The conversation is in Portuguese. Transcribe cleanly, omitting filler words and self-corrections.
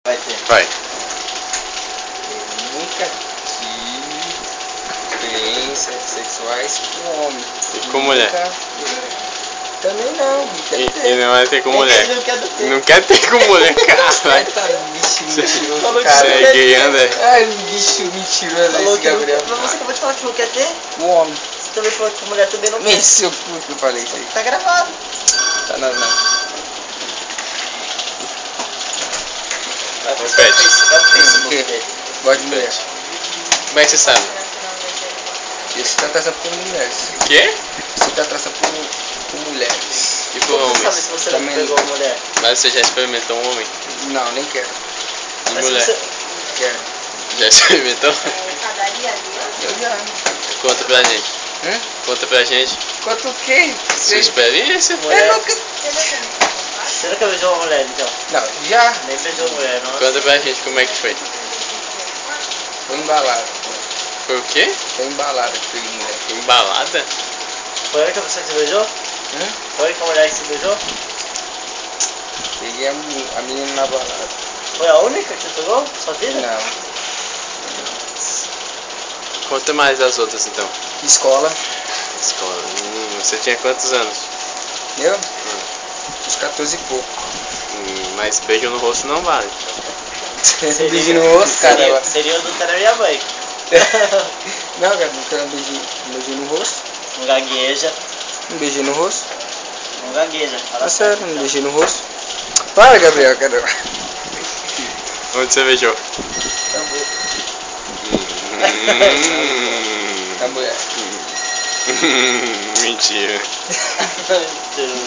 Vai ter. Vai. Eu nunca tive experiências sexuais com homem. E com mulher? Também não, nunca E não vai ter com mulher. Ele não quer ter. Não quer ter com mulher, Vai cara. tá bicho mentiroso, Falou que Você cara. é gay, André? Ai, bicho mentiroso Falou esse que não Gabriel. quer. Mas você acabou de falar que não quer ter? O homem. Você também falou que com mulher também não quer. Mexe seu cu que eu falei isso aí. Tá gravado. Tá nada não. Vai Repete. Vai pro Facebook O quê? dele. Gosto de mulher. Como é que você sabe? Esse tá atração por mulheres. O quê? Esse tá atração por mulheres. E por Como você sabe homens? se você não Também pegou uma mulher? Mas você já experimentou um homem? Não, nem quero. E Mas se mulher? você... Quero. Já experimentou? Eu já. Conta pra gente. Conta pra gente Quanto o quê? sua experiência. Mulher. Eu nunca... Você nunca beijou uma mulher, então? Não, já. Nem beijou mulher, não? Conta pra gente como é que foi. Foi embalado. Foi o quê? Foi embalado que peguei mulher. Embalada? Foi a única pessoa que você beijou? Foi a única mulher que você beijou? Peguei a menina na balada. Foi a única que você pegou? Sua vida? Não. Conta mais das outras então. Escola. Escola. Você tinha quantos anos? Eu? Uns 14 e pouco. Mas beijo no rosto não vale. Beijo no rosto, cara. Seria o do da minha mãe. Não, cara, não quero um beijinho no rosto. Não gagueja. Um beijinho no rosto. Não gagueja. Fala Tá sério, um beijinho no rosto. Para, Gabriel, cara. Onde você beijou? A mulher. Mentira. Também.